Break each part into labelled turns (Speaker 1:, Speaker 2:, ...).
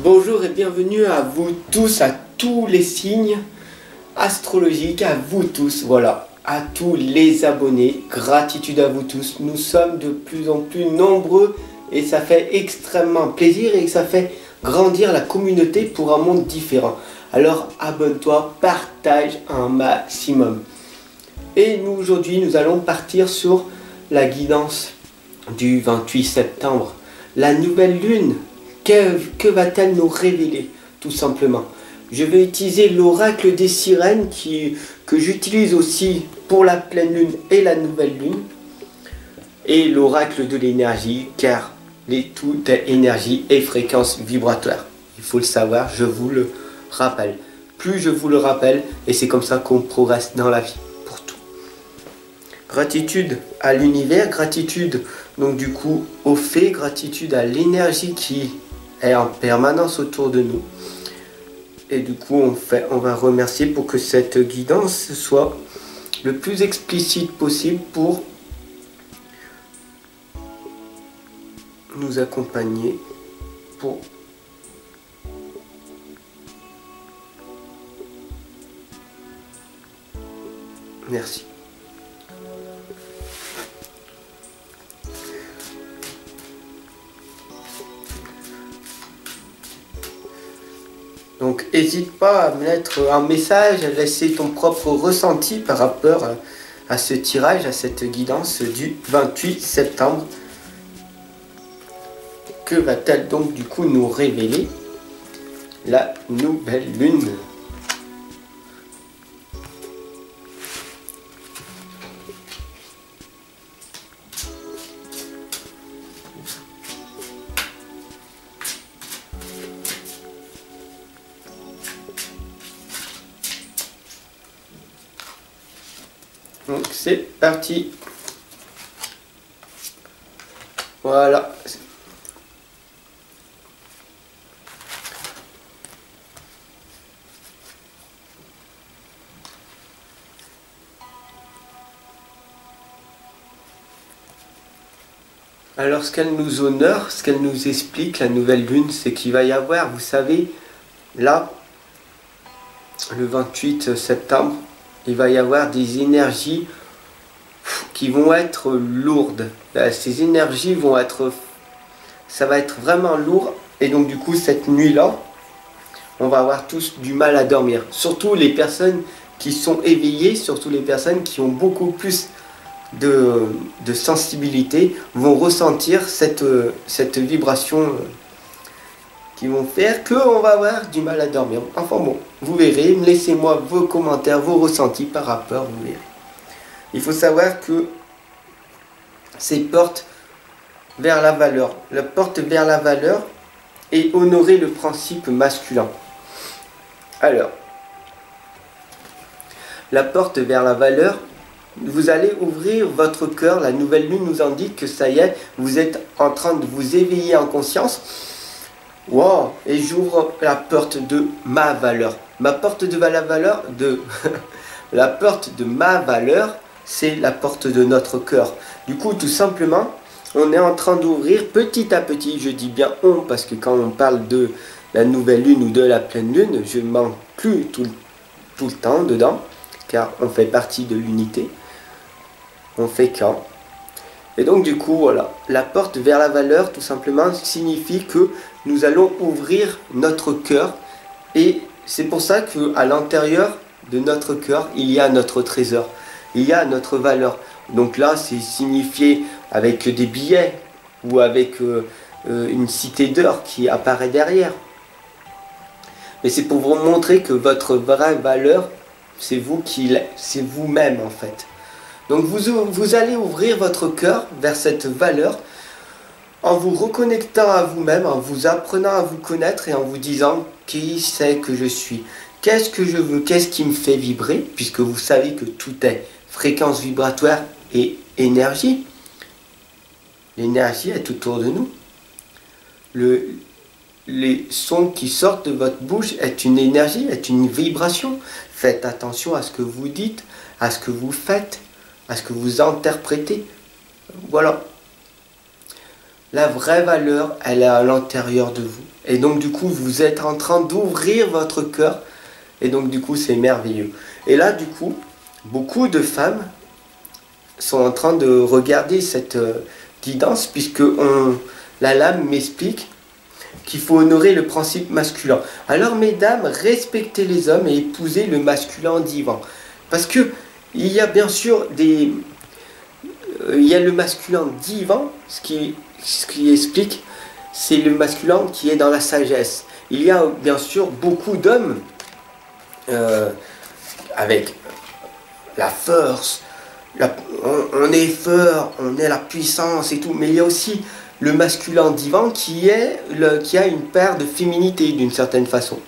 Speaker 1: Bonjour et bienvenue à vous tous, à tous les signes astrologiques, à vous tous, voilà, à tous les abonnés. Gratitude à vous tous. Nous sommes de plus en plus nombreux et ça fait extrêmement plaisir et ça fait grandir la communauté pour un monde différent. Alors abonne-toi, partage un maximum. Et nous aujourd'hui, nous allons partir sur la guidance du 28 septembre. La nouvelle lune, que va-t-elle nous révéler, tout simplement? Je vais utiliser l'oracle des sirènes que j'utilise aussi pour la pleine lune et la nouvelle lune. Et l'oracle de l'énergie, car tout est énergie et fréquence vibratoire. Il faut le savoir, je vous le rappelle. Plus je vous le rappelle, et c'est comme ça qu'on progresse dans la vie, pour tout. Gratitude à l'univers, gratitude donc du coup aux fées, gratitude à l'énergie qui est en permanence autour de nous. Et du coup on va remercier pour que cette guidance soit le plus explicite possible pour nous accompagner, pour merci. Donc n'hésite pas à me mettre un message, à laisser ton propre ressenti par rapport à ce tirage, à cette guidance du 28 septembre. Que va-t-elle donc du coup nous révéler la nouvelle lune? Donc c'est parti. Voilà. Alors ce qu'elle nous honore, ce qu'elle nous explique, la nouvelle lune, c'est qu'il va y avoir, vous savez, là, le 28 septembre, il va y avoir des énergies qui vont être lourdes. Ces énergies vont être, ça va être vraiment lourd. Et donc du coup, cette nuit-là, on va avoir tous du mal à dormir. Surtout les personnes qui sont éveillées, surtout les personnes qui ont beaucoup plus de sensibilité vont ressentir cette vibration qui vont faire qu'on va avoir du mal à dormir. Enfin bon, vous verrez, laissez-moi vos commentaires, vos ressentis par rapport, vous verrez. Il faut savoir que c'est porte vers la valeur. La porte vers la valeur et honorer le principe masculin. Alors, la porte vers la valeur, vous allez ouvrir votre cœur. La nouvelle lune nous indique que ça y est, vous êtes en train de vous éveiller en conscience. Wow! Et j'ouvre la porte de ma valeur. Ma porte de la valeur de la porte de ma valeur, c'est la porte de notre cœur. Du coup, tout simplement, on est en train d'ouvrir petit à petit. Je dis bien on parce que quand on parle de la nouvelle lune ou de la pleine lune, je ne m'inclus tout le temps dedans, car on fait partie de l'unité. On fait qu'un. Et donc du coup, voilà, la porte vers la valeur, tout simplement, signifie que nous allons ouvrir notre cœur. Et c'est pour ça qu'à l'intérieur de notre cœur, il y a notre trésor. Il y a notre valeur. Donc là, c'est signifié avec des billets ou avec une cité d'or qui apparaît derrière. Mais c'est pour vous montrer que votre vraie valeur, c'est vous-même en fait. Donc vous allez ouvrir votre cœur vers cette valeur en vous reconnectant à vous-même, en vous apprenant à vous connaître et en vous disant qui c'est que je suis, qu'est-ce que je veux, qu'est-ce qui me fait vibrer, puisque vous savez que tout est fréquence vibratoire et énergie. L'énergie est autour de nous. Les sons qui sortent de votre bouche est une énergie, est une vibration. Faites attention à ce que vous dites, à ce que vous faites, à ce que vous interprétez. Voilà. la vraie valeur, elle est à l'intérieur de vous. Et donc du coup, vous êtes en train d'ouvrir votre cœur. Et donc du coup, c'est merveilleux. Et là, du coup, beaucoup de femmes sont en train de regarder cette guidance, puisque la lame m'explique qu'il faut honorer le principe masculin. Alors mesdames, respectez les hommes et épousez le masculin divin. Parce que il y a bien sûr il y a le masculin divin, ce qui explique, c'est le masculin qui est dans la sagesse. Il y a bien sûr beaucoup d'hommes avec la force, on est fort, on est la puissance et tout, mais il y a aussi le masculin divin qui a une paire de féminité d'une certaine façon.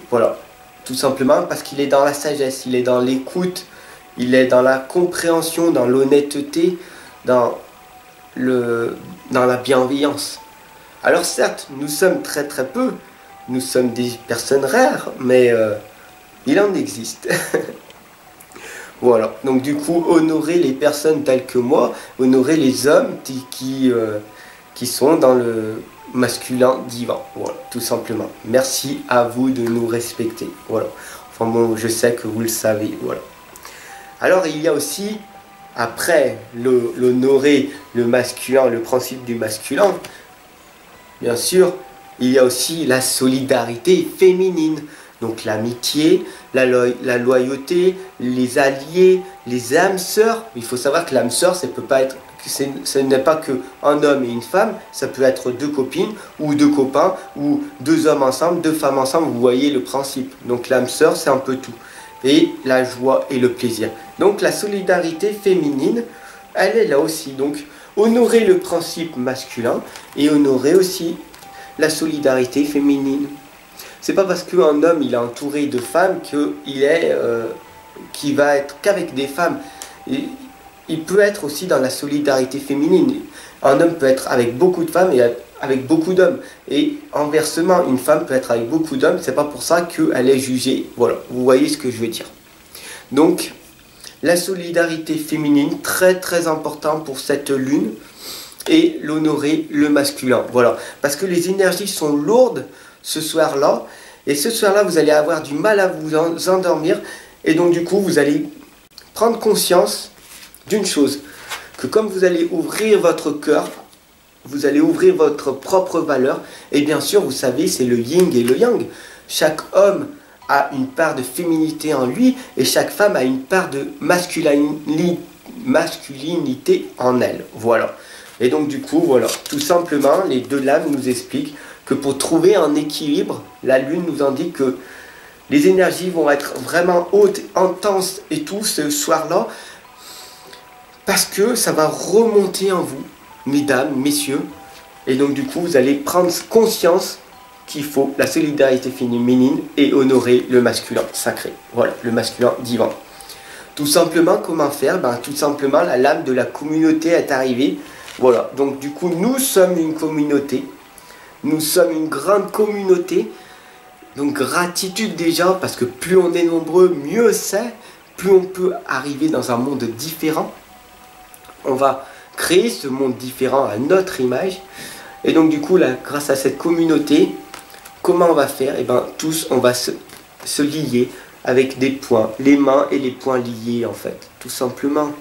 Speaker 1: Voilà, tout simplement parce qu'il est dans la sagesse, il est dans l'écoute, il est dans la compréhension, dans l'honnêteté, dans la bienveillance. Alors certes, nous sommes très très peu, nous sommes des personnes rares, mais il en existe. Voilà, donc du coup, honorer les personnes telles que moi, honorer les hommes qui sont dans le masculin divin. Voilà, tout simplement. Merci à vous de nous respecter. Voilà. Enfin bon, je sais que vous le savez. Voilà. Alors, il y a aussi, après l'honorer, le masculin, le principe du masculin, bien sûr, il y a aussi la solidarité féminine. Donc l'amitié, la loyauté, les alliés, les âmes sœurs. Il faut savoir que l'âme sœur, ce n'est pas qu'un homme et une femme, ça peut être deux copines ou deux copains ou deux hommes ensemble, deux femmes ensemble, vous voyez le principe. Donc l'âme sœur, c'est un peu tout. Et la joie et le plaisir. Donc la solidarité féminine, elle est là aussi. Donc honorer le principe masculin et honorer aussi la solidarité féminine. C'est pas parce qu'un homme il est entouré de femmes qu'il va être qu'avec des femmes. Il peut être aussi dans la solidarité féminine. Un homme peut être avec beaucoup de femmes et avec beaucoup d'hommes. Et inversement, une femme peut être avec beaucoup d'hommes. C'est pas pour ça qu'elle est jugée. Voilà, vous voyez ce que je veux dire. Donc, la solidarité féminine, très très important pour cette lune. Et l'honorer le masculin. Voilà, parce que les énergies sont lourdes ce soir-là, et ce soir-là, vous allez avoir du mal à vous endormir, et donc du coup, vous allez prendre conscience d'une chose, que comme vous allez ouvrir votre cœur, vous allez ouvrir votre propre valeur, et bien sûr, vous savez, c'est le yin et le yang. Chaque homme a une part de féminité en lui, et chaque femme a une part de masculinité en elle. Voilà. Et donc du coup, voilà, tout simplement, les deux lames nous expliquent que pour trouver un équilibre, la lune nous indique que les énergies vont être vraiment hautes, intenses et tout ce soir-là, parce que ça va remonter en vous, mesdames, messieurs, et donc du coup, vous allez prendre conscience qu'il faut la solidarité féminine et honorer le masculin sacré, voilà, le masculin divin. Tout simplement, comment faire? Tout simplement, la lame de la communauté est arrivée. Voilà, donc du coup, nous sommes une communauté. Nous sommes une grande communauté. Donc gratitude déjà, parce que plus on est nombreux, mieux c'est. Plus on peut arriver dans un monde différent. On va créer ce monde différent à notre image. Et donc du coup, là, grâce à cette communauté, comment on va faire? Et tous, on va se lier avec des points. Les mains et les poings liés, en fait. Tout simplement.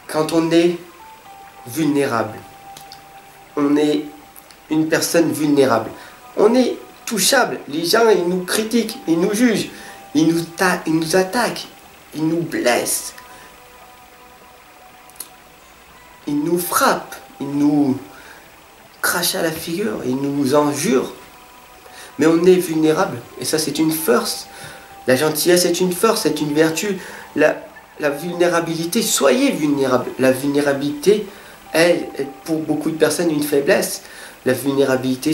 Speaker 1: Quand on est vulnérable, on est une personne vulnérable, on est touchable. Les gens, ils nous critiquent, ils nous jugent, ils nous attaquent, ils nous blessent, ils nous frappent, ils nous crachent à la figure, ils nous injurent. Mais on est vulnérable, et ça c'est une force. La gentillesse est une force, c'est une vertu. La vulnérabilité, soyez vulnérable. La vulnérabilité est pour beaucoup de personnes une faiblesse. La vulnérabilité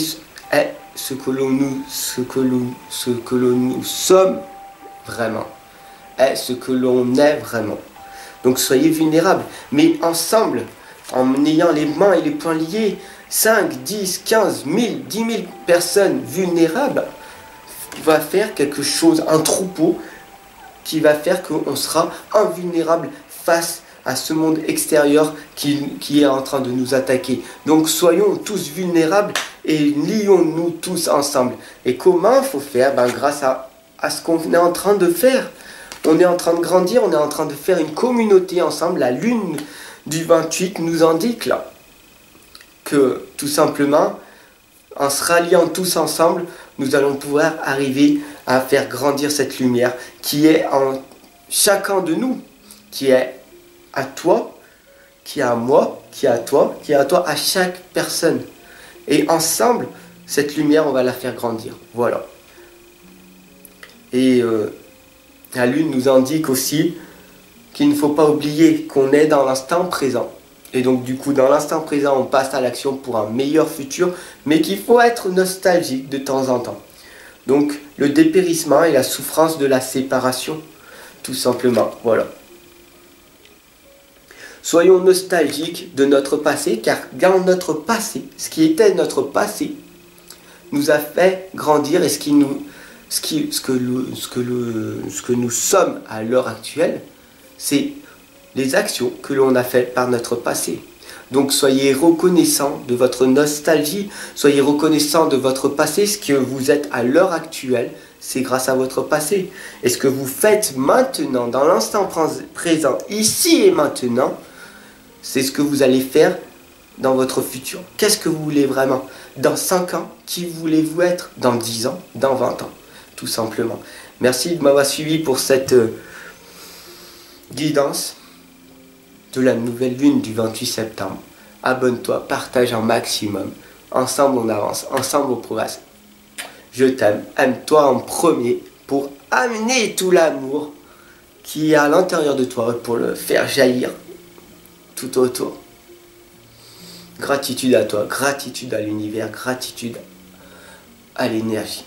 Speaker 1: est ce que nous sommes vraiment. Est ce que l'on est vraiment. Donc soyez vulnérables. Mais ensemble, en ayant les mains et les poings liés, 5, 10, 15, 1000, 10 000 personnes vulnérables va faire quelque chose, un troupeau qui va faire qu'on sera invulnérable face à ce monde extérieur qui est en train de nous attaquer. Donc soyons tous vulnérables et lions-nous tous ensemble. Et comment il faut faire? Grâce à ce qu'on est en train de faire. On est en train de grandir, on est en train de faire une communauté ensemble. La lune du 28 nous indique là que tout simplement, en se ralliant tous ensemble, nous allons pouvoir arriver à faire grandir cette lumière qui est en chacun de nous, qui est à toi, qui est à moi, qui est à toi, qui est à toi, à chaque personne. Et ensemble, cette lumière, on va la faire grandir. Voilà. Et la lune nous indique aussi qu'il ne faut pas oublier qu'on est dans l'instant présent. Et donc du coup, dans l'instant présent, on passe à l'action pour un meilleur futur, mais qu'il faut être nostalgique de temps en temps. Donc le dépérissement et la souffrance de la séparation, tout simplement. Voilà. Soyons nostalgiques de notre passé, car dans notre passé, ce qui était notre passé, nous a fait grandir, et ce que nous sommes à l'heure actuelle, c'est les actions que l'on a faites par notre passé. Donc soyez reconnaissants de votre nostalgie, soyez reconnaissants de votre passé. Ce que vous êtes à l'heure actuelle, c'est grâce à votre passé. Et ce que vous faites maintenant, dans l'instant présent, ici et maintenant, c'est ce que vous allez faire dans votre futur. Qu'est-ce que vous voulez vraiment? Dans 5 ans, qui voulez-vous être? Dans 10 ans, dans 20 ans, tout simplement. Merci de m'avoir suivi pour cette guidance de la nouvelle lune du 28 septembre. Abonne-toi, partage un maximum. Ensemble on avance, ensemble on progresse. Je t'aime, aime-toi en premier pour amener tout l'amour qui est à l'intérieur de toi pour le faire jaillir tout autour. Gratitude à toi, gratitude à l'univers, gratitude à l'énergie.